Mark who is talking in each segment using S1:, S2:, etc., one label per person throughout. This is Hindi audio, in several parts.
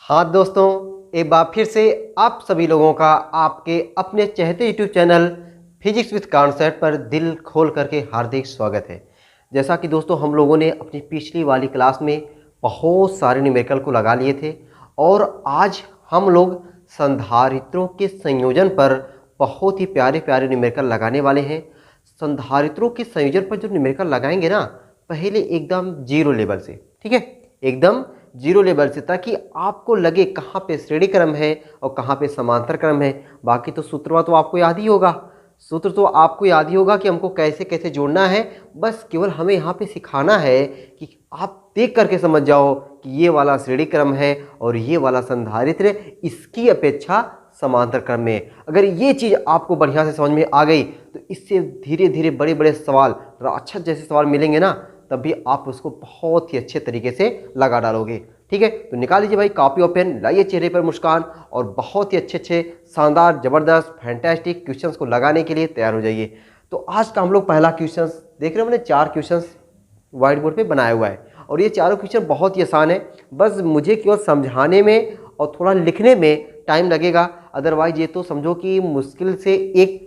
S1: हाँ दोस्तों, एक बार फिर से आप सभी लोगों का आपके अपने चहेते YouTube channel physics with concept पर दिल खोल करके हार्दिक स्वागत है। जैसा कि दोस्तों हम लोगों ने अपनी पिछली वाली क्लास में बहुत सारे न्यूमेरिकल को लगा लिए थे और आज हम लोग संधारित्रों के संयोजन पर बहुत ही प्यारे प्यारे न्यूमेरिकल लगाने वाले हैं। संधारित्रों के संयोजन पर जो न्यूमेरिकल लगाएंगे ना, पहले एकदम जीरो लेवल से, ठीक है, एकदम जीरो लेवल से, ताकि आपको लगे कहाँ पे श्रेणी क्रम है और कहाँ पे समांतर क्रम है। बाकी तो सूत्र तो आपको याद ही होगा, सूत्र तो आपको याद ही होगा कि हमको कैसे कैसे जोड़ना है। बस केवल हमें यहाँ पे सिखाना है कि आप देख करके समझ जाओ कि ये वाला श्रेणी क्रम है और ये वाला संधारित्र इसकी अपेक्षा समांतर क्रम में। अगर ये चीज़ आपको बढ़िया से समझ में आ गई तो इससे धीरे धीरे बड़े बड़े सवाल, अच्छा जैसे सवाल मिलेंगे ना, तब भी आप उसको बहुत ही अच्छे तरीके से लगा डालोगे। ठीक है, तो निकाल लीजिए भाई कॉपी और पेन, लाइए चेहरे पर मुस्कान और बहुत ही अच्छे अच्छे शानदार जबरदस्त फैंटास्टिक क्वेश्चंस को लगाने के लिए तैयार हो जाइए। तो आज का हम लोग पहला क्वेश्चन देख रहे हैं, मैंने 4 क्वेश्चन व्हाइट बोर्ड पे बनाया हुआ है और ये चारों क्वेश्चन बहुत ही आसान है। बस मुझे केवल समझाने में और थोड़ा लिखने में टाइम लगेगा, अदरवाइज ये तो समझो कि मुश्किल से 1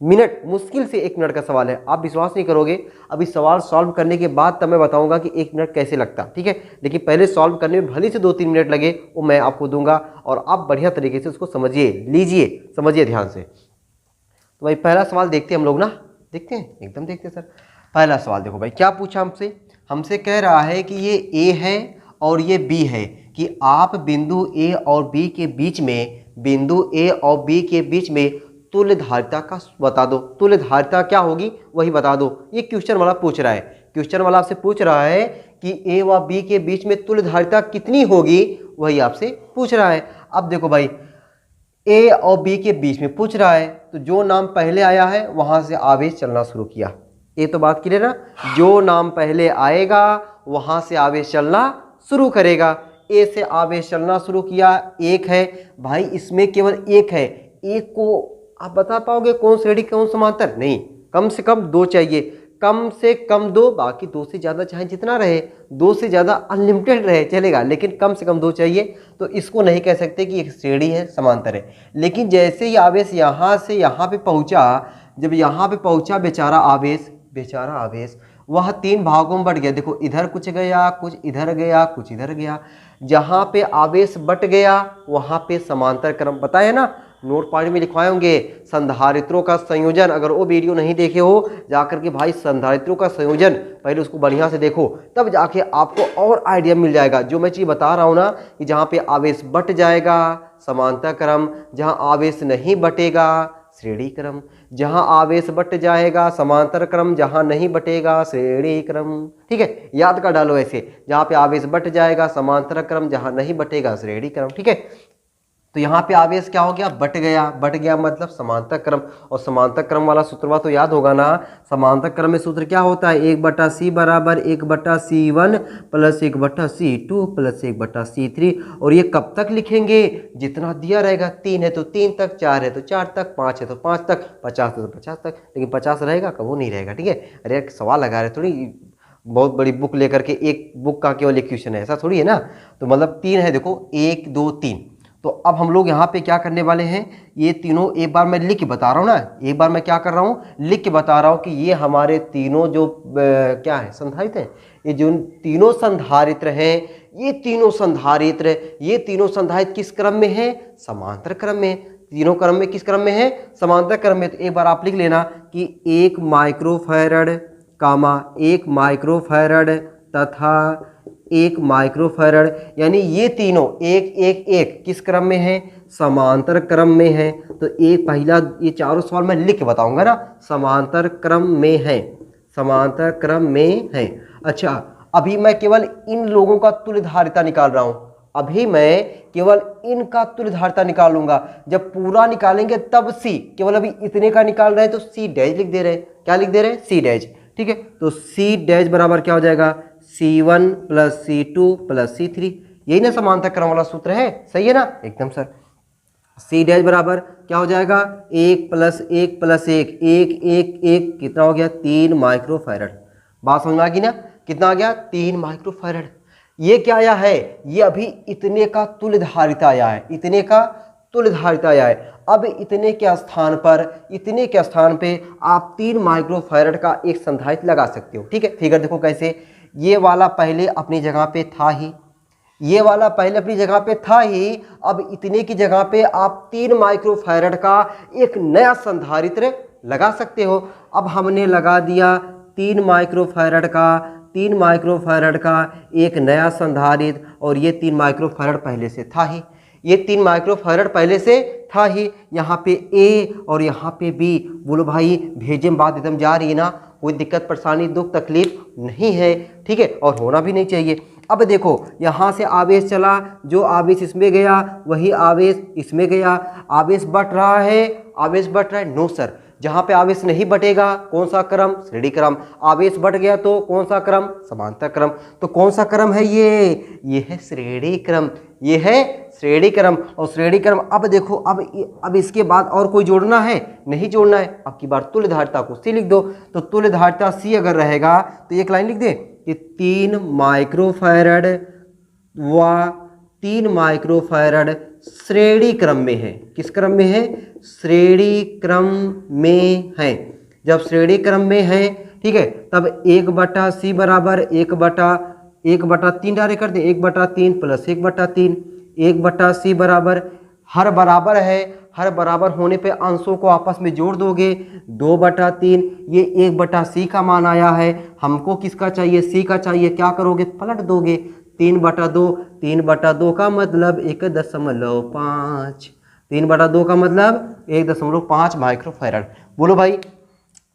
S1: मिनट का सवाल है। आप विश्वास नहीं करोगे, अभी सवाल सॉल्व करने के बाद तब मैं बताऊंगा कि 1 मिनट कैसे लगता, ठीक है। लेकिन पहले सॉल्व करने में भले से 2-3 मिनट लगे, वो मैं आपको दूंगा और आप बढ़िया तरीके से उसको समझिए, लीजिए, समझिए ध्यान से। तो भाई पहला सवाल देखते हैं हम लोग ना, देखते हैं, एकदम देखते हैं सर। पहला सवाल देखो भाई, क्या पूछा हमसे कह रहा है कि ये ए है और ये बी है, कि आप बिंदु ए और बी के बीच में तुल्य धारिता का बता दो। तुल्य धारिता क्या होगी वही बता दो। ये क्वेश्चन वाला पूछ रहा है, क्वेश्चन वाला आपसे पूछ रहा है कि ए व बी के बीच में तुल्य धारिता कितनी होगी, वही आपसे पूछ रहा है। अब देखो भाई, ए और बी के बीच में पूछ रहा है, तो जो नाम पहले आया है वहां से आवेश चलना शुरू किया। ये तो बात क्लियर ना, जो नाम पहले आएगा वहां से आवेश चलना शुरू करेगा। ए से आवेश चलना शुरू किया, 1 है भाई, इसमें केवल 1 है। एक को आप बता पाओगे कौन श्रेणी कौन समांतर? नहीं, कम से कम 2 चाहिए, कम से कम 2, बाकी 2 से ज़्यादा चाहे जितना रहे, 2 से ज़्यादा अनलिमिटेड रहे चलेगा, लेकिन कम से कम 2 चाहिए। तो इसको नहीं कह सकते कि एक श्रेणी है, समांतर है। लेकिन जैसे ही आवेश यहाँ से यहाँ पे पहुँचा, जब यहाँ पे पहुँचा बेचारा आवेश वह 3 भागों में बट गया। देखो, इधर कुछ गया, कुछ इधर गया, कुछ इधर गया। जहाँ पे आवेश बट गया वहाँ पे समांतर क्रम बताया ना, नोट पॉइंट में लिखवाए होंगे, संधारित्रों का संयोजन। अगर वो वीडियो नहीं देखे हो, जाकर के भाई संधारित्रों का संयोजन पहले उसको बढ़िया से देखो, तब जाके आपको और आइडिया मिल जाएगा। जो मैं चीज़ बता रहा हूँ ना, कि जहाँ पे आवेश बट जाएगा समांतर क्रम, जहाँ आवेश नहीं बटेगा श्रेणी क्रम, जहाँ आवेश बट जाएगा समांतर क्रम, जहाँ नहीं बटेगा श्रेणी क्रम। ठीक है, याद कर डालो ऐसे, जहाँ पे आवेश बट जाएगा समांतर क्रम, जहाँ नहीं बटेगा श्रेणी क्रम। ठीक है, तो यहाँ पे आवेश क्या हो गया? बट गया मतलब समांतर क्रम। और समांतर क्रम वाला सूत्र तो याद होगा ना, समांतर क्रम में सूत्र क्या होता है? 1/c बराबर 1/c1 plus 1/c2 plus 1/c3। और ये कब तक लिखेंगे? जितना दिया रहेगा। 3 है तो 3 तक, 4 है तो 4 तक, 5 है तो 5 तक, 50 है तो 50 तक। लेकिन 50 रहेगा कब? वो नहीं रहेगा। ठीक है, अरे एक सवाल लगा रहे थोड़ी, बहुत बड़ी बुक लेकर के, एक बुक का केवल एक क्वेश्चन है, ऐसा थोड़ी है ना। तो मतलब 3 है, देखो 1 2 3। तो अब हम लोग यहाँ पे क्या करने वाले हैं, ये तीनों एक बार मैं लिख के बता रहा हूँ ना, एक बार मैं क्या कर रहा हूँ, लिख के बता रहा हूँ कि ये हमारे तीनों जो क्या है, संधारित्र हैं। ये जो तीनों संधारित्र हैं, ये तीनों संधारित्र किस क्रम में है? समांतर क्रम में। तीनों क्रम में किस क्रम में है? समांतर क्रम में। तो एक बार आप लिख लेना कि 1 माइक्रोफैरड, 1 माइक्रोफैरड तथा 1 माइक्रोफैरड, यानी ये तीनों 1 किस क्रम में है? समांतर क्रम में है। तो एक पहला, ये चारों सवाल मैं लिख के बताऊंगा ना, समांतर क्रम में है। अच्छा, अभी मैं केवल इन लोगों का तुल्य धारिता निकाल रहा हूं, अभी मैं केवल इनका तुल्य धारिता निकालूंगा। जब पूरा निकालेंगे तब सी, केवल अभी इतने का निकाल रहे हैं तो सी डैश लिख दे रहे हैं। क्या लिख दे रहे हैं? C dash. ठीक है, तो सी डैश बराबर क्या हो जाएगा? C1 plus C2 plus C3। यही ना समांतर क्रम वाला सूत्र है, सही है ना? एकदम सर। C डैश बराबर क्या हो जाएगा? 1 प्लस 1 प्लस 1, 1 कितना हो गया? 3 माइक्रोफैरड। बात समझ में आ गई ना? कितना आ गया? 3 माइक्रोफैरड। ये क्या आया है, ये अभी इतने का तुल्य धारिता आया है, इतने का तुल्य धारिता आया है। अब इतने के स्थान पर, इतने के स्थान पे आप 3 माइक्रोफैरड का एक संधारित्र लगा सकते हो। ठीक है, फिगर देखो कैसे, ये वाला पहले अपनी जगह पे था ही, ये वाला पहले अपनी जगह पे था ही, अब इतने की जगह पे आप 3 माइक्रोफैरड का एक नया संधारित्र लगा सकते हो। अब हमने लगा दिया 3 माइक्रोफैरड का, 3 माइक्रोफैरड का एक नया संधारित्र, और ये 3 माइक्रोफैरड पहले से था ही, ये 3 माइक्रोफैरड पहले से था ही। यहाँ पे ए और यहाँ पे बी, बोलो भाई भेजे में बात एकदम जा रही है ना, कोई दिक्कत परेशानी दुख तकलीफ नहीं है। ठीक है, और होना भी नहीं चाहिए। अब देखो यहाँ से आवेश चला, जो आवेश इसमें गया वही आवेश इसमें गया। आवेश बढ़ रहा है, आवेश बढ़ रहा है, नो सर। जहाँ पे आवेश नहीं बढ़ेगा कौन सा क्रम, श्रेणी क्रम। आवेश बढ़ गया तो कौन सा क्रम, समांतर क्रम। तो कौन सा क्रम है ये है श्रेणी क्रम, ये है श्रेणी क्रम। और श्रेणी क्रम, अब देखो अब इसके बाद और कोई जोड़ना है, नहीं जोड़ना है। अब की बार तुल्य धारिता को सी लिख दो। तो तुल्य धारिता सी अगर रहेगा तो एक लाइन लिख दे कि 3 माइक्रोफैरड व 3 माइक्रोफैरड श्रेणी क्रम में है। किस क्रम में है, श्रेणी क्रम में है। जब श्रेणी क्रम में है, ठीक है, तब 1/c बराबर 1/3 डायरेक्ट कर दे, 1/3 प्लस 1/3, 1/c बराबर, हर बराबर है, हर बराबर होने पे अंशों को आपस में जोड़ दोगे, 2/3। ये 1/c का मान आया है, हमको किसका चाहिए, c का चाहिए। क्या करोगे, पलट दोगे, 3/2, 3/2 का मतलब 1.5, 3/2 का मतलब 1.5 माइक्रोफैरड। बोलो भाई,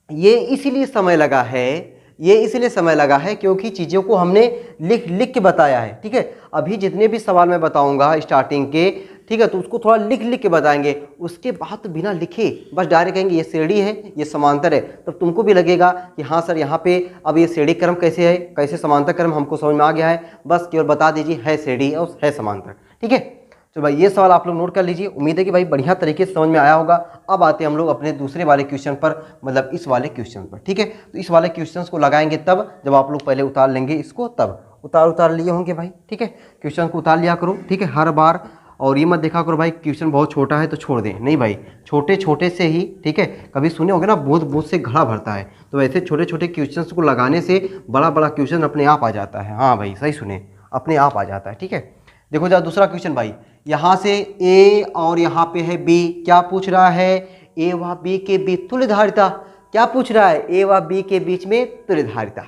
S1: ये इसीलिए समय लगा है, ये इसलिए समय लगा है क्योंकि चीज़ों को हमने लिख के बताया है। ठीक है, अभी जितने भी सवाल मैं बताऊंगा स्टार्टिंग के, ठीक है, तो उसको थोड़ा लिख के बताएंगे। उसके बाद तो बिना लिखे बस डायरेक्ट कहेंगे ये श्रेणी है, ये समांतर है, तब तुमको भी लगेगा कि हाँ सर यहाँ पे अब ये श्रेणी क्रम कैसे है, कैसे समांतर क्रम हमको समझ में आ गया है। बस केवल बता दीजिए है श्रेणी और है समांतर। ठीक है, तो भाई ये सवाल आप लोग नोट कर लीजिए। उम्मीद है कि भाई बढ़िया तरीके से समझ में आया होगा। अब आते हैं हम लोग अपने दूसरे वाले क्वेश्चन पर, मतलब इस वाले क्वेश्चन पर। ठीक है, तो इस वाले क्वेश्चंस को लगाएंगे तब जब आप लोग पहले उतार लेंगे इसको, तब उतार लिए होंगे भाई। ठीक है, क्वेश्चन को उतार लिया करो। ठीक है, हर बार। और ये मत देखा करो भाई क्वेश्चन बहुत छोटा है तो छोड़ दें, नहीं भाई, छोटे छोटे से ही। ठीक है, कभी सुने होगे ना बहुत से घड़ा भरता है, तो वैसे छोटे छोटे क्वेश्चंस को लगाने से बड़ा क्वेश्चन अपने आप आ जाता है। हाँ भाई सही सुने, अपने आप आ जाता है। ठीक है, देखो जरा दूसरा क्वेश्चन भाई, यहाँ से ए और यहाँ पे है बी। क्या पूछ रहा है, ए व बी के बीच तुल्य धारिता। क्या पूछ रहा है, ए व बी के बीच में तुल्य धारिता।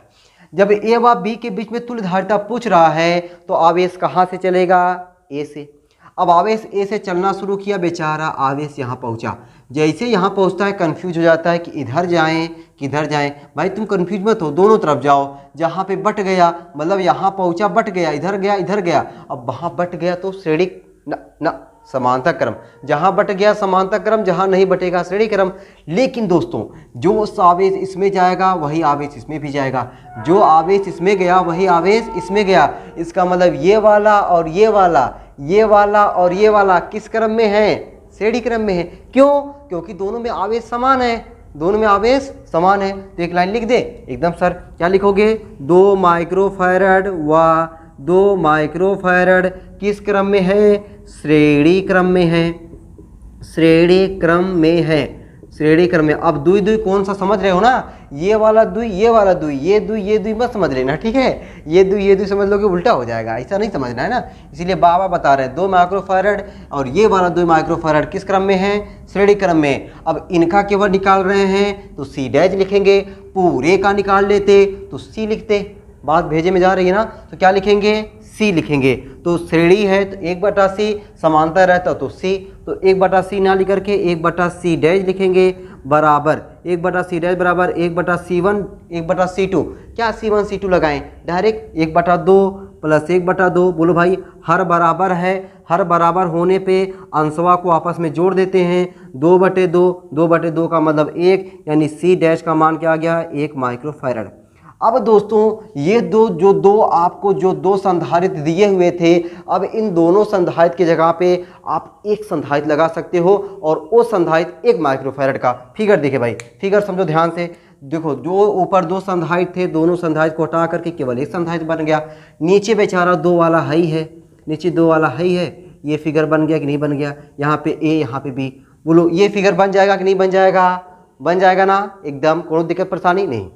S1: जब ए व बी के बीच में तुल्य धारिता पूछ रहा है तो आवेश कहाँ से चलेगा, ए से। अब आवेश ए से चलना शुरू किया, बेचारा आवेश यहाँ पहुँचा। जैसे यहाँ पहुँचता है कंफ्यूज हो जाता है कि इधर जाएं किधर जाएं। भाई तुम कंफ्यूज मत हो, दोनों तरफ जाओ। जहाँ पे बट गया मतलब यहाँ पहुँचा बट गया, इधर गया इधर गया। अब वहाँ बट गया तो श्रेणी न समांतर क्रम, जहाँ बट गया समांतर क्रम, जहाँ नहीं बटेगा श्रेणी क्रम। लेकिन दोस्तों जो आवेश इसमें जाएगा वही आवेश इसमें भी जाएगा, जो आवेश इसमें गया वही आवेश इसमें गया। इसका मतलब ये वाला और ये वाला, ये वाला और ये वाला किस क्रम में है, श्रेणी क्रम में है। क्यों, क्योंकि दोनों में आवेश समान है, दोनों में आवेश समान है। तो एक लाइन लिख दे एकदम सर, क्या लिखोगे, 2 माइक्रोफैरड व 2 माइक्रोफैरड किस क्रम में है, श्रेणी क्रम में है, श्रेणी क्रम में है, श्रेणी क्रम में। अब दुई दुई कौन सा समझ रहे हो ना, ये वाला दुई ये वाला दुई, ये दुई मत समझ लेना। ठीक है, ये दुई समझ लोगे उल्टा हो जाएगा, ऐसा नहीं समझना है ना। इसीलिए बाबा बता रहे हैं 2 माइक्रोफैरड और ये वाला 2 माइक्रोफैरड किस क्रम में है, श्रेणी क्रम में। अब इनका केवल निकाल रहे हैं तो सी डैश लिखेंगे, पूरे का निकाल लेते तो सी लिखते। बात भेजे में जा रही है ना, तो क्या लिखेंगे, सी लिखेंगे। तो श्रेणी है तो 1/c, समांतर रहता तो सी, तो 1/c ना लिख करके 1/c डैश लिखेंगे बराबर 1/c डैश बराबर 1/c1 1/c2। क्या c1 c2 लगाएं, डायरेक्ट 1/2 प्लस 1/2। बोलो भाई हर बराबर है, हर बराबर होने पे अंशवा को आपस में जोड़ देते हैं, 2/2, 2/2 का मतलब 1, यानी सी डैश का मान क्या आ गया, 1 माइक्रोफैरड। अब दोस्तों ये आपको जो दो संधारित्र दिए हुए थे, अब इन दोनों संधारित्र की जगह पे आप एक संधारित्र लगा सकते हो और वो संधारित्र 1 माइक्रोफैरड का। फिगर देखे भाई, फिगर समझो ध्यान से। देखो जो ऊपर दो संधारित्र थे, दोनों संधारित्र को हटा करके केवल एक संधारित्र बन गया। नीचे बेचारा दो वाला ही है, नीचे दो वाला ही है। ये फिगर बन गया कि नहीं बन गया? यहाँ पे ए, यहाँ पे बी। बोलो ये फिगर बन जाएगा कि नहीं बन जाएगा? बन जाएगा ना, एकदम कोई दिक्कत परेशानी नहीं।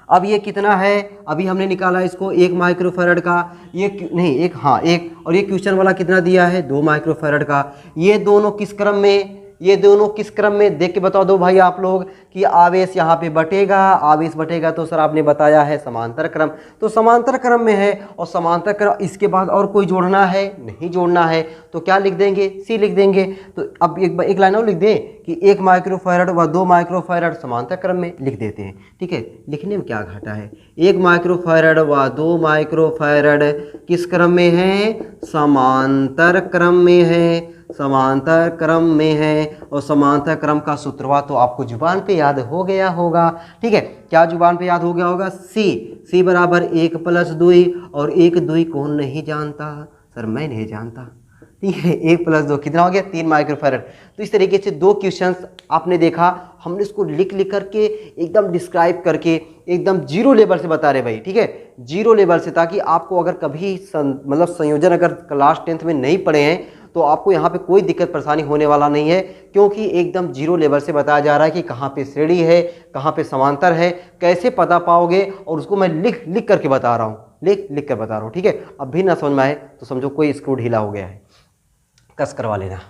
S1: अब ये कितना है? अभी हमने निकाला इसको 1 माइक्रोफैरड का, ये नहीं एक, हाँ एक, और ये क्वेश्चन वाला कितना दिया है? 2 माइक्रोफैरड का। ये दोनों किस क्रम में, ये दोनों किस क्रम में? देख के बता दो भाई आप लोग कि आवेश यहाँ पे बटेगा, आवेश बटेगा तो सर आपने बताया है समांतर क्रम, तो समांतर क्रम में है। और समांतर क्रम, इसके बाद और कोई जोड़ना है? नहीं जोड़ना है, तो क्या लिख देंगे? सी लिख देंगे। तो अब एक लाइन और लिख दें कि 1 माइक्रोफैरड व 2 माइक्रोफैरड समांतर क्रम में लिख देते हैं। ठीक है, लिखने में क्या घाटा है? 1 माइक्रोफैरड व 2 माइक्रोफैरड किस क्रम में है? समांतर क्रम में है, समांतर क्रम में है। और समांतर क्रम का सूत्रवा तो आपको जुबान पे याद हो गया होगा। ठीक है, क्या जुबान पे याद हो गया होगा? सी बराबर 1 + 2, और 1 2 कौन नहीं जानता? सर मैं नहीं जानता। ठीक है, 1 + 2 कितना हो गया? 3 माइक्रोफैरड। तो इस तरीके से 2 क्वेश्चंस आपने देखा, हमने इसको लिख करके एकदम डिस्क्राइब करके एकदम जीरो लेवल से बता रहे भाई। ठीक है, जीरो लेवल से, ताकि आपको अगर कभी मतलब संयोजन अगर क्लास 10th में नहीं पढ़े हैं तो आपको यहाँ पे कोई दिक्कत परेशानी होने वाला नहीं है, क्योंकि एकदम जीरो लेवल से बताया जा रहा है कि कहाँ पे श्रेणी है, कहाँ पे समांतर है, कैसे पता पाओगे, और उसको मैं लिख करके बता रहा हूँ, लिख कर बता रहा हूँ। ठीक है, अब भी ना समझ में आए तो समझो कोई स्क्रू ढीला हो गया है, कस करवा लेना।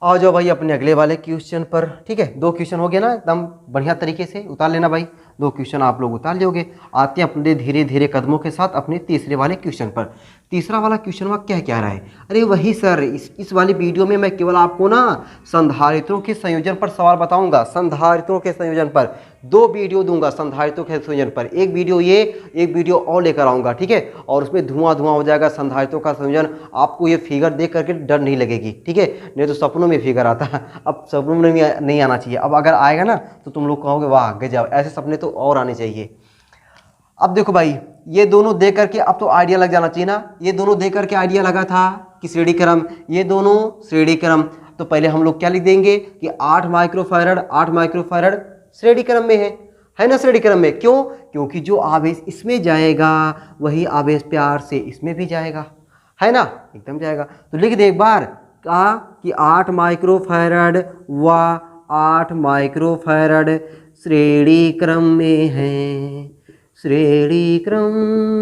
S1: आओ जाओ भाई अपने अगले वाले क्वेश्चन पर। ठीक है, 2 क्वेश्चन हो गया ना, एकदम बढ़िया तरीके से उतार लेना भाई, 2 क्वेश्चन आप लोग उतार लोगे। आते हैं अपने धीरे धीरे कदमों के साथ अपने तीसरे वाले क्वेश्चन पर। तीसरा वाला क्वेश्चन में क्या रहा है? अरे वही सर, इस वाली वीडियो में मैं केवल आपको ना संधारित्रों के संयोजन पर सवाल बताऊंगा। संधारित्रों के संयोजन पर 2 वीडियो दूंगा, संधारित्रों के संयोजन पर। एक वीडियो ये, एक वीडियो और लेकर आऊंगा। ठीक है, और उसमें धुआं हो जाएगा संधारित्रों का संयोजन। आपको ये फिगर देख करके डर नहीं लगेगी। ठीक है, नहीं तो सपनों में फिगर आता है, अब सपनों में नहीं आना चाहिए। अब अगर आएगा ना तो तुम लोग कहोगे वाह गजब, ऐसे सपने तो और आने चाहिए। अब देखो भाई, ये दोनों देख करके अब तो आइडिया लग जाना चाहिए ना। ये दोनों देख करके आइडिया लगा था कि श्रेणी क्रम, ये दोनों श्रेणी क्रम। तो पहले हम लोग क्या लिख देंगे कि 8 माइक्रोफैरड श्रेणी क्रम में है ना, श्रेणी क्रम में। क्यों? क्योंकि जो आवेश इसमें जाएगा वही आवेश प्यार से इसमें भी जाएगा, है ना, एकदम जाएगा। तो लिख दे एक बार कहा कि 8 माइक्रोफैरड व 8 माइक्रोफैरड श्रेणी क्रम में है, श्रेणी क्रम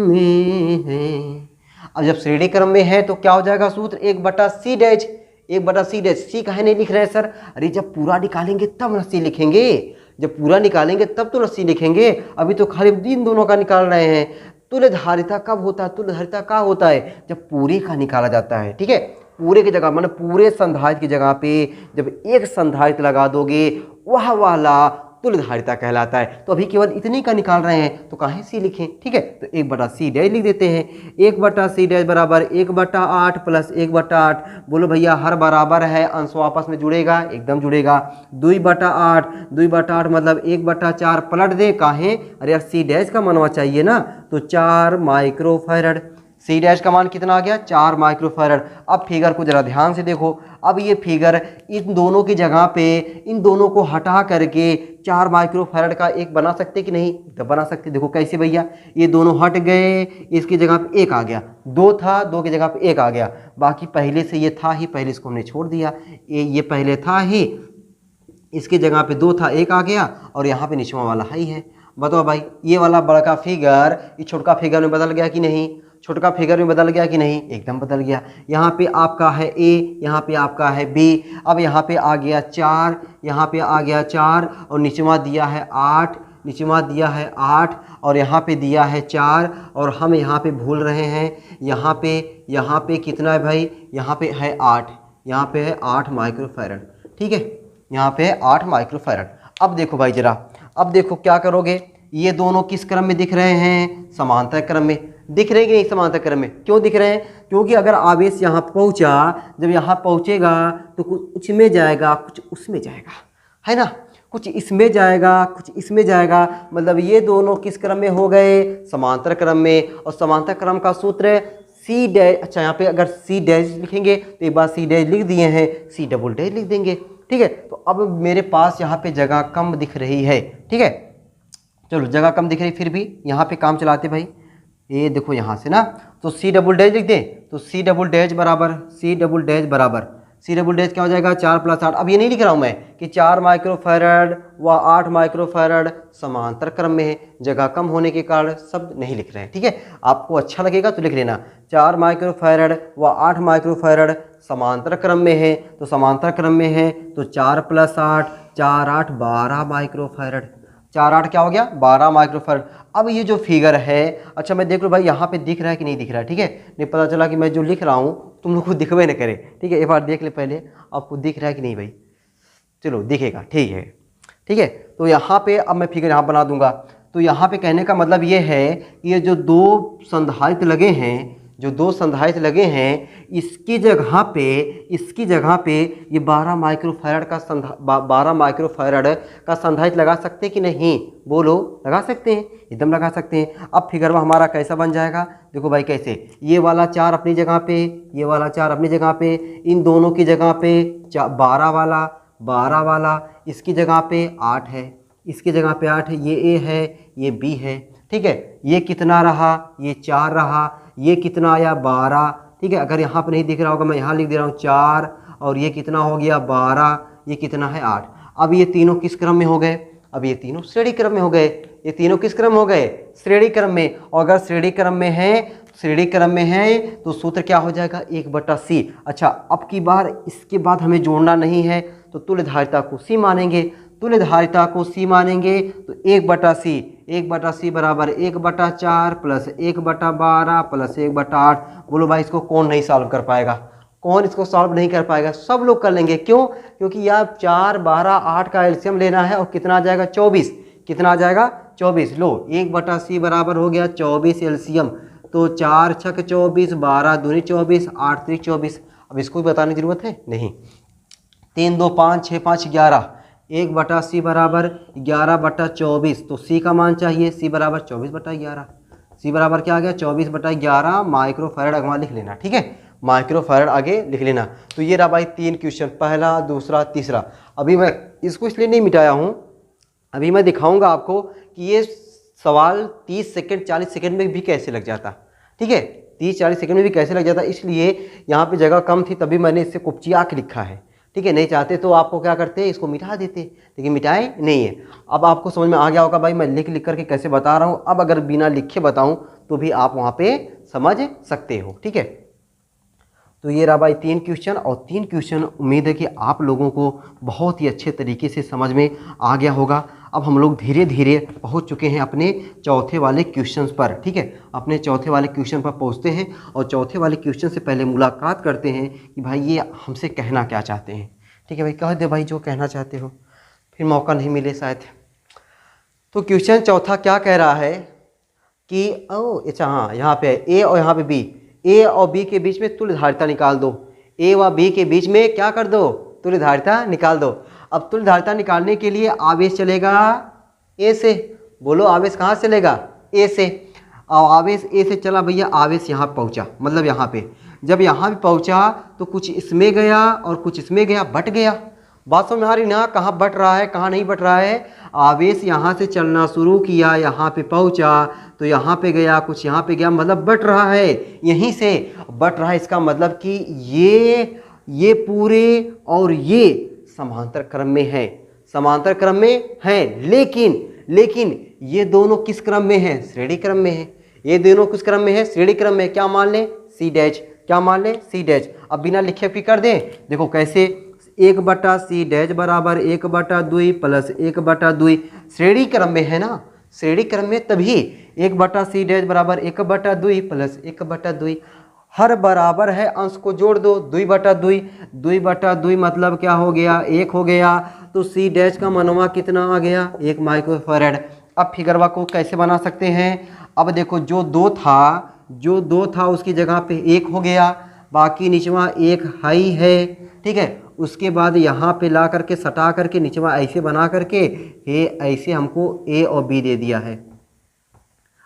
S1: में है। अब जब श्रेणी क्रम में है तो क्या हो जाएगा सूत्र? 1/c dash, 1/c dash. सी काहे नहीं लिख रहे हैं सर? अरे जब पूरा निकालेंगे तब रस्सी लिखेंगे, जब पूरा निकालेंगे तब तो रस्सी लिखेंगे। अभी तो खाली इन दोनों का निकाल रहे हैं। तुल्यधारिता कब होता है? तुल्यधारिता क्या होता है? जब पूरे का निकाला जाता है। ठीक है, पूरे की जगह मतलब पूरे संधारित्र की जगह पे जब एक संधारित्र लगा दोगे वह वाला तुल्यधारिता कहलाता है। तो अभी केवल इतनी का निकाल रहे हैं तो काहे सी लिखें? ठीक है, तो 1/c डैश लिख देते हैं। 1/c डैश बराबर 1/8 + 1/8। बोलो भैया हर बराबर है, अंशों आपस में जुड़ेगा, एकदम जुड़ेगा। 2/8 मतलब 1/4 पलट दे, काहे? अरे यार सी डैश का मनवा चाहिए ना, तो 4 माइक्रोफैरड। सी डैश का मान कितना आ गया? 4 माइक्रोफैरड। अब फिगर को जरा ध्यान से देखो। अब ये फिगर इन दोनों की जगह पे इन दोनों को हटा करके 4 माइक्रोफैरड का एक बना सकते कि नहीं? तो बना सकते। देखो कैसे भैया, ये दोनों हट गए, इसकी जगह पे एक आ गया। 2 था, 2 की जगह पे एक आ गया। बाकी पहले से ये था ही, पहले इसको हमने छोड़ दिया। ये पहले था ही, इसकी जगह पे 2 था, 1 आ गया, और यहाँ पे निचवा वाला ही है। बताओ भाई ये वाला बड़ा फिगर ये छोटका फिगर में बदल गया कि नहीं? छोटका फिगर में बदल गया कि नहीं? एकदम बदल गया। यहाँ पे आपका है ए, यहाँ पे आपका है बी। अब यहाँ पे आ गया 4, यहाँ पे आ गया 4, और निचवा दिया है 8, निचवा दिया है 8, और यहाँ पे दिया है 4, और हम यहाँ पे भूल रहे हैं यहाँ पे कितना है भाई? यहाँ पे है 8, यहाँ पे है 8 माइक्रोफैरड। ठीक है, यहाँ पे है 8 माइक्रोफैरड। अब देखो भाई जरा, अब देखो क्या करोगे? ये दोनों किस क्रम में दिख रहे हैं? समांतर क्रम में दिख रहे हैं कि नहीं? समांतर क्रम में। क्यों दिख रहे हैं? क्योंकि अगर आवेश यहाँ पहुँचा, जब यहाँ पहुँचेगा तो कुछ में जाएगा, कुछ उसमें जाएगा, है ना, कुछ इसमें जाएगा, कुछ इसमें जाएगा। मतलब ये दोनों किस क्रम में हो गए? समांतर क्रम में। और समांतर क्रम का सूत्र सी डैश। अच्छा, यहाँ पे अगर सी डैश लिखेंगे तो एक बार सी डैश लिख दिए हैं, सी डबल डैश लिख देंगे। ठीक है। तो अब मेरे पास यहाँ पे जगह कम दिख रही है, ठीक है। चलो जगह कम दिख रही, फिर भी यहाँ पे काम चलाते भाई। ये देखो यहाँ से ना, तो सी डबल डैश लिख दें, तो सी डबल डैश बराबर क्या हो जाएगा 4 + 8। अब ये नहीं लिख रहा हूँ मैं कि 4 माइक्रोफैरड व 8 माइक्रोफैरड समांतर क्रम में है, जगह कम होने के कारण सब नहीं लिख रहे हैं, ठीक है। आपको अच्छा लगेगा तो लिख लेना 4 माइक्रोफैरड व 8 माइक्रोफैरड समांतर क्रम में है, तो समांतर क्रम में है तो 4 + 8, 4 8 12 माइक्रोफैरड, 4 8 क्या हो गया 12 माइक्रोफैरड। अब ये जो फिगर है, अच्छा मैं देख लो भाई यहाँ पे दिख रहा है कि नहीं दिख रहा है, ठीक है। नहीं पता चला कि मैं जो लिख रहा हूँ तुम लोग को दिखवे न करे, ठीक है। एक बार देख ले पहले आपको दिख रहा है कि नहीं भाई, चलो दिखेगा, ठीक है, ठीक है। तो यहाँ पे अब मैं फिगर यहाँ बना दूंगा। तो यहाँ पे कहने का मतलब ये है कि ये जो दो संधारित्र लगे हैं, इसकी जगह पे ये 12 माइक्रोफैरड का संधारित्र लगा सकते हैं कि नहीं, बोलो लगा सकते हैं, एकदम लगा सकते हैं। अब फिगर में हमारा कैसा बन जाएगा, देखो भाई कैसे, ये वाला 4 अपनी जगह पे, ये वाला 4 अपनी जगह पे, इन दोनों की जगह पे 12 वाला इसकी जगह पे 8 है, इसकी जगह पे 8 है, ये ए है, ये बी है, ठीक है। ये कितना रहा, ये 4 रहा, ये कितना आया 12, ठीक है। अगर यहाँ पे नहीं दिख रहा होगा मैं यहाँ लिख दे रहा हूँ 4, और ये कितना हो गया 12, ये कितना है 8। अब ये तीनों किस क्रम में हो गए, अब ये तीनों श्रेणी क्रम में हो गए, ये तीनों किस क्रम हो गए, श्रेणी क्रम में। और अगर श्रेणी क्रम में है तो सूत्र क्या हो जाएगा 1/c। अच्छा अब की बार इसके बाद हमें जोड़ना नहीं है, तो तुल्यधारिता को c मानेंगे, तो 1/c बराबर 1/4 + 1/12 + 1/8। बोलो भाई इसको कौन नहीं सॉल्व कर पाएगा, कौन इसको सॉल्व नहीं कर पाएगा, सब लोग कर लेंगे। क्यों, क्योंकि यार 4 12 8 का एलसीएम लेना है, और कितना आ जाएगा 24, कितना आ जाएगा 24। लो 1/c बराबर हो गया 24 एलसीएम, तो 4 छक 24, 12 दूनी 24, 8 3 24। अब इसको भी बताने की जरूरत है नहीं, 3 2 5 6 5 11, 1/c बराबर 11/24। तो c का मान चाहिए, c बराबर 24/11, c बराबर क्या आ गया 24/11 माइक्रोफैरड। अगवा लिख लेना, ठीक है, माइक्रोफैरड आगे लिख लेना। तो ये रहा भाई 3 क्वेश्चन, पहला दूसरा तीसरा। अभी मैं इसको इसलिए नहीं मिटाया हूँ, अभी मैं दिखाऊंगा आपको कि ये सवाल 30 सेकंड 40 सेकंड में भी कैसे लग जाता, ठीक है, 30-40 सेकंड में भी कैसे लग जाता। इसलिए यहाँ पे जगह कम थी तभी मैंने इससे कुपचिया के लिखा है, ठीक है। नहीं चाहते तो आपको क्या करते, इसको मिटा देते, लेकिन मिटाए नहीं है। अब आपको समझ में आ गया होगा भाई मैं लिख करके कैसे बता रहा हूँ। अब अगर बिना लिखे बताऊँ तो भी आप वहाँ पे समझ सकते हो, ठीक है। तो ये रहा भाई 3 क्वेश्चन, और 3 क्वेश्चन उम्मीद है कि आप लोगों को बहुत ही अच्छे तरीके से समझ में आ गया होगा। अब हम लोग धीरे धीरे पहुंच चुके हैं अपने चौथे वाले क्वेश्चन पर, ठीक है। अपने चौथे वाले क्वेश्चन पर पहुंचते हैं, और चौथे वाले क्वेश्चन से पहले मुलाकात करते हैं कि भाई ये हमसे कहना क्या चाहते हैं, ठीक है भाई। कह दे भाई जो कहना चाहते हो, फिर मौका नहीं मिले शायद। तो क्वेश्चन चौथा क्या कह रहा है कि अच्छा हाँ, यहाँ पे ए और यहाँ पे बी, ए और बी के बीच में तुल्यधारिता निकाल दो। ए व बी के बीच में क्या कर दो, तुल्यधारिता निकाल दो। अब तुल्यधारिता निकालने के लिए आवेश चलेगा ए से, बोलो आवेश कहाँ से चलेगा, ए से। और आवेश ए से चला भैया, आवेश यहाँ पहुँचा, मतलब यहाँ पे जब यहाँ भी पहुँचा तो कुछ इसमें गया और कुछ इसमें गया, बट गया। बात समझ में आ रही ना, कहाँ बट रहा है कहाँ नहीं बट रहा है। आवेश यहाँ से चलना शुरू किया, यहाँ पे पहुँचा तो यहाँ पे गया, कुछ यहाँ पे गया, मतलब बट रहा है, यहीं से बट रहा है। इसका मतलब कि ये पूरे और ये समांतर क्रम में है, समांतर क्रम में है। लेकिन ये दोनों किस क्रम में है, श्रेणी क्रम में है। ये दोनों किस क्रम में है, श्रेणी क्रम में। क्या मान लें, सी डैश, क्या मान लें, सी डैश। अब बिना लिखे भी कर दें, देखो कैसे, 1/c डैश बराबर 1/2 प्लस 1/2, श्रेणी क्रम में है ना, श्रेणी क्रम में तभी 1/c डैश बराबर 1/2 प्लस 1/2। हर बराबर है, अंश को जोड़ दो, 2/2 मतलब क्या हो गया, 1 हो गया। तो c डैश का मनवा कितना आ गया, 1 माइक्रोफैरड। अब फिगरवा को कैसे बना सकते हैं, अब देखो जो 2 था उसकी जगह पे 1 हो गया, बाकी निचवा 1 हाई है, ठीक है। उसके बाद यहाँ पे ला करके सटा करके निचवा ऐसे बना करके ये ऐसे हमको ए और बी दे दिया है,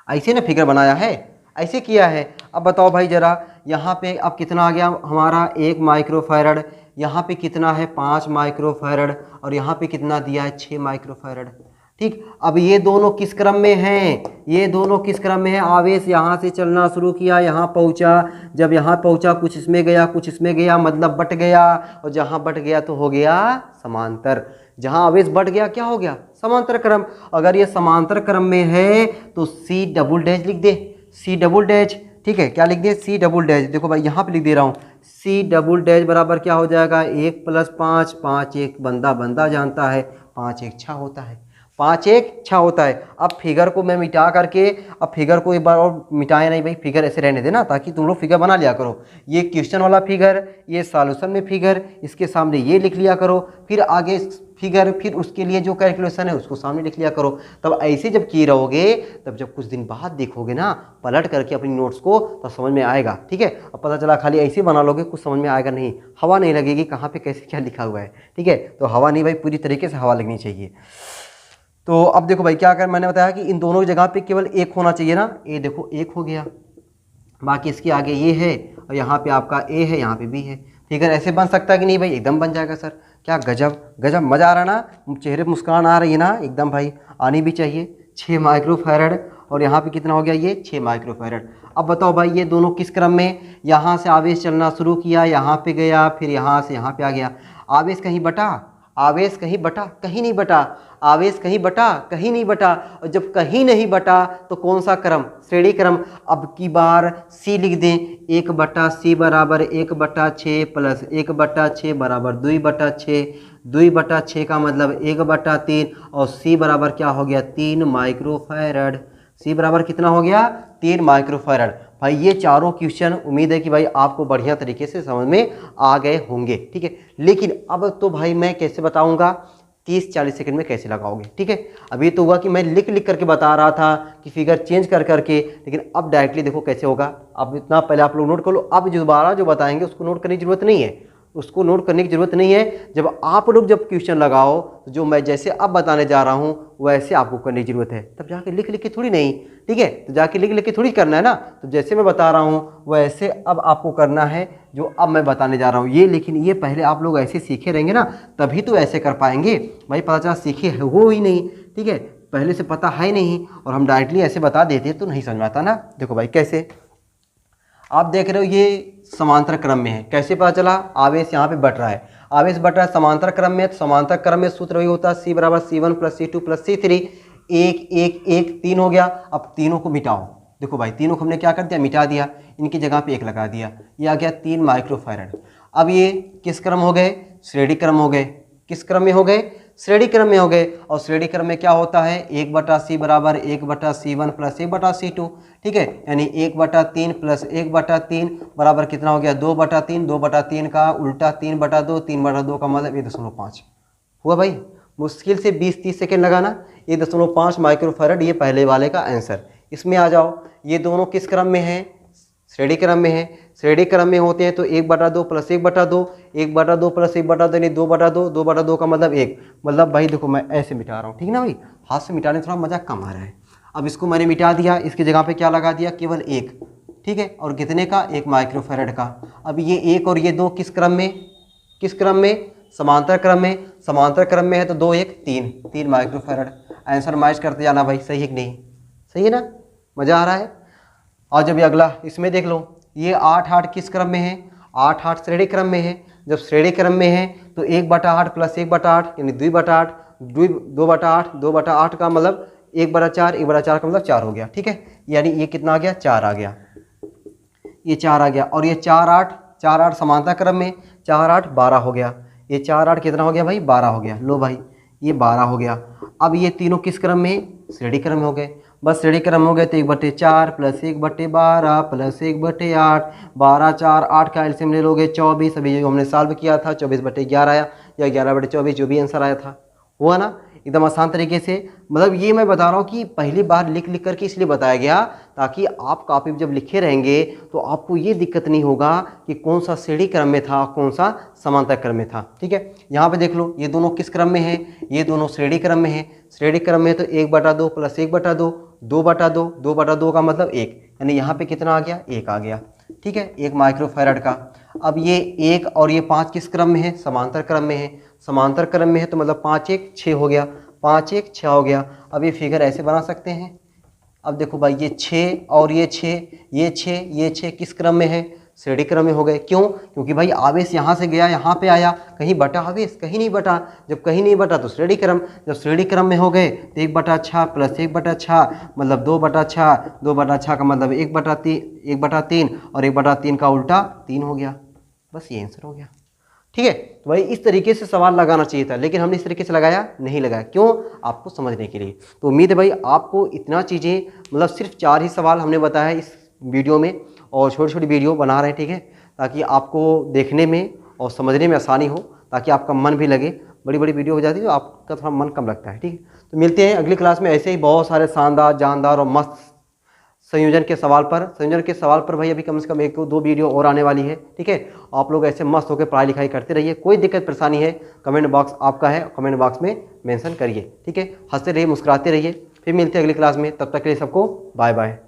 S1: ऐसे ना फिगर बनाया है, ऐसे किया है। अब बताओ भाई ज़रा, यहाँ पे अब कितना आ गया हमारा 1 माइक्रोफैरड, यहाँ पे कितना है 5 माइक्रोफैरड, और यहाँ पे कितना दिया है 6 माइक्रोफैरड। ठीक, अब ये दोनों किस क्रम में हैं, ये दोनों किस क्रम में हैं। आवेश यहाँ से चलना शुरू किया, यहाँ पहुँचा, जब यहाँ पहुँचा कुछ इसमें गया कुछ इसमें गया, मतलब बट गया, और जहाँ बट गया तो हो गया समांतर। जहाँ आवेश बढ़ गया क्या हो गया, समांतर क्रम। अगर ये समांतर क्रम में है तो सी डबल डैश लिख दे, सी डबल डैश। ठीक है, क्या लिख दे, सी डबल डैश। देखो भाई यहाँ पे लिख दे रहा हूँ, सी डबल डैश बराबर क्या हो जाएगा 1 + 5, 5 1 बंदा बंदा जानता है, 5 1 6 होता है, 5 1 6 होता है। अब फिगर को मैं मिटा करके, अब फिगर को एक बार और मिटाए नहीं भाई, फिगर ऐसे रहने देना ताकि तुम लोग फिगर बना लिया करो। ये क्वेश्चन वाला फिगर, ये सॉल्यूशन में फिगर, इसके सामने ये लिख लिया करो, फिर आगे फिगर, फिर उसके लिए जो कैलकुलेशन है उसको सामने लिख लिया करो। तब ऐसे जब किए रहोगे, तब जब कुछ दिन बाद देखोगे ना पलट करके अपनी नोट्स को, तो समझ में आएगा। ठीक है, अब पता चला खाली ऐसे बना लोगे कुछ समझ में आएगा नहीं, हवा नहीं लगेगी कहाँ पे कैसे क्या लिखा हुआ है। ठीक है, तो हवा नहीं भाई, पूरी तरीके से हवा लगनी चाहिए। तो अब देखो भाई क्या कर, मैंने बताया कि इन दोनों जगह पे केवल एक होना चाहिए ना, ये देखो एक हो गया, बाकी इसके आगे ये है, और यहाँ पे आपका ए है, यहाँ पे बी है। फिगर ऐसे बन सकता है कि नहीं भाई, एकदम बन जाएगा सर। क्या गजब गजब, मज़ा आ रहा ना, चेहरे पर मुस्कान आ रही है ना, एकदम भाई आनी भी चाहिए। 6 माइक्रोफैरड, और यहाँ पे कितना हो गया ये 6 माइक्रोफैरड। अब बताओ भाई ये दोनों किस क्रम में, यहाँ से आवेश चलना शुरू किया, यहाँ पे गया, फिर यहाँ से यहाँ पे आ गया। आवेश कहीं बटा, आवेश कहीं बटा, कहीं नहीं बटा, आवेश कहीं बटा, कहीं नहीं बटा। और जब कहीं नहीं बटा तो कौन सा क्रम, श्रेणी क्रम। अब की बार सी लिख दें, 1/c बराबर 1/6 प्लस 1/6 बराबर 2/6, 2/6 का मतलब 1/3, और सी बराबर क्या हो गया 3 माइक्रोफैरड। सी बराबर कितना हो गया 3 माइक्रोफैरड। भाई ये चारों क्वेश्चन उम्मीद है कि भाई आपको बढ़िया तरीके से समझ में आ गए होंगे। ठीक है, लेकिन अब तो भाई मैं कैसे बताऊंगा, 30-40 सेकंड में कैसे लगाओगे। ठीक है, अभी तो हुआ कि मैं लिख लिख करके बता रहा था कि फिगर चेंज कर करके, लेकिन अब डायरेक्टली देखो कैसे होगा। अब इतना पहले आप लोग नोट कर लो, अब दोबारा जो बताएंगे उसको नोट करने की जरूरत नहीं है, उसको नोट करने की जरूरत नहीं है। जब आप लोग जब क्वेश्चन लगाओ तो जो मैं जैसे अब बताने जा रहा हूँ वैसे आपको करने की जरूरत है, तब जाके लिख लिख के थोड़ी नहीं। ठीक है, तो जाके लिख लिख के थोड़ी करना है ना, तो जैसे मैं बता रहा हूँ वैसे अब आपको करना है जो अब मैं बताने जा रहा हूँ ये। लेकिन ये पहले आप लोग ऐसे सीखे रहेंगे ना, तभी तो ऐसे कर पाएंगे। भाई पता चला सीखे हो ही नहीं, ठीक है, पहले से पता है नहीं, और हम डायरेक्टली ऐसे बता देते तो नहीं समझ में आता ना। देखो भाई कैसे, आप देख रहे हो ये समांतर क्रम में है, कैसे पता चला, आवेश यहाँ पे बढ़ रहा है, आवेश बढ़ रहा है समांतर क्रम में। तो समांतर क्रम में सूत्र वही होता है C बराबर C1 + C2 + C3, 1 1 1 3 हो गया। अब तीनों को मिटाओ, देखो भाई तीनों को हमने क्या कर दिया, मिटा दिया, इनकी जगह पे 1 लगा दिया, ये आ गया 3 माइक्रोफैरड। अब ये किस क्रम हो गए, श्रेणी क्रम हो गए। किस क्रम में हो गए, श्रेणी क्रम में हो गए। और श्रेणी क्रम में क्या होता है, 1/c बराबर 1/c1 + 1/c2। ठीक है, यानी 1/3 + 1/3 बराबर कितना हो गया 2/3, 2/3 का उल्टा 3/2, 3/2 का मतलब 1.5 हुआ। भाई मुश्किल से 20-30 सेकेंड लगाना, 1.5 माइक्रोफैरड ये पहले वाले का आंसर। इसमें आ जाओ, ये दोनों किस क्रम में है, श्रेणी क्रम में है। श्रेणी क्रम में होते हैं तो 1/2 + 1/2, 1/2 + 1/2 यानी 2/2, 2/2 का मतलब 1। मतलब भाई देखो मैं ऐसे मिटा रहा हूँ, ठीक ना भाई, हाथ से मिटाने थोड़ा मज़ा कम आ रहा है। अब इसको मैंने मिटा दिया, इसकी जगह पे क्या लगा दिया, केवल 1। ठीक है, और कितने का, 1 माइक्रोफैरड का। अब ये 1 और ये 2 किस क्रम में, किस क्रम में, समांतर क्रम में। समांतर क्रम में है तो 2 1 3 माइक्रोफैरड। आंसर मैच करते जाना भाई, सही है कि नहीं, सही है ना, मज़ा आ रहा है। और जब ये अगला इसमें देख लो, ये 8 8 किस क्रम में है, 8 8 श्रेणी क्रम में है। जब श्रेणी क्रम में है तो 1/8 + 1/8 यानी 2/8, 2/8, 2/8 का मतलब 1/4, 1/4 का मतलब 4 हो गया। ठीक है, यानी ये कितना आ गया, 4 आ गया, ये 4 आ गया। और ये 4 8 समांतर क्रम में, 4 8 12 हो गया। ये 4 8 कितना हो गया भाई, 12 हो गया। लो भाई ये 12 हो गया। अब ये तीनों किस क्रम में, श्रेणी क्रम में हो गए। बस श्रेणी क्रम हो गए तो 1/4 + 1/12 + 1/8, 12 4 8 का एलसीएम ले लोगे 24। अभी जो हमने सॉल्व किया था 24/11 आया, या 11/24 जो भी आंसर आया था, हुआ ना एकदम आसान तरीके से। मतलब ये मैं बता रहा हूँ कि पहली बार लिख लिख करके इसलिए बताया गया ताकि आप कॉपी जब लिखे रहेंगे तो आपको ये दिक्कत नहीं होगा कि कौन सा श्रेणी क्रम में था, कौन सा समांतर क्रम में था। ठीक है, यहाँ पे देख लो ये दोनों किस क्रम में है, ये दोनों श्रेणी क्रम में है। श्रेणी क्रम में तो 1/2 + 1/2, 2/2, 2/2 का मतलब 1, यानी यहाँ पे कितना आ गया, 1 आ गया। ठीक है, 1 माइक्रोफैराड का। अब ये 1 और ये 5 किस क्रम में है, समांतर क्रम में है। समांतर क्रम में है तो मतलब 5 1 6 हो गया, 5 1 6 हो गया। अब ये फिगर ऐसे बना सकते हैं। अब देखो भाई ये 6 और ये 6, ये 6, ये 6 किस क्रम में है, श्रेणी क्रम में हो गए। क्यों, क्योंकि भाई आवेश यहाँ से गया यहाँ पे आया, कहीं बटा आवेश, कहीं नहीं बटा। जब कहीं नहीं बटा तो श्रेणी क्रम, जब श्रेणी क्रम में हो गए तो 1/6 प्लस 1/6 मतलब 2/6, 2/6 का मतलब 1/3 और 1/3 का उल्टा 3 हो गया। बस ये आंसर हो गया। ठीक है, तो भाई इस तरीके से सवाल लगाना चाहिए था, लेकिन हमने इस तरीके से लगाया नहीं लगाया। क्यों, आपको समझने के लिए। तो उम्मीद है भाई आपको इतना चीज़ें, मतलब सिर्फ 4 ही सवाल हमने बताया इस वीडियो में, और छोटी छोटी वीडियो बना रहे हैं। ठीक है, ताकि आपको देखने में और समझने में आसानी हो, ताकि आपका मन भी लगे। बड़ी बड़ी वीडियो हो जाती है तो आपका थोड़ा मन कम लगता है। ठीक है, तो मिलते हैं अगली क्लास में ऐसे ही बहुत सारे शानदार, जानदार और मस्त संयोजन के सवाल पर। संयोजन के सवाल पर भाई अभी कम से कम 1-2 वीडियो और आने वाली है। ठीक है, आप लोग ऐसे मस्त होकर पढ़ाई लिखाई करते रहिए। कोई दिक्कत परेशानी है, कमेंट बॉक्स आपका है, कमेंट बॉक्स में मेंशन करिए। ठीक है, हंसते रहिए, मुस्कुराते रहिए। फिर मिलते हैं अगली क्लास में, तब तक के लिए सबको बाय बाय।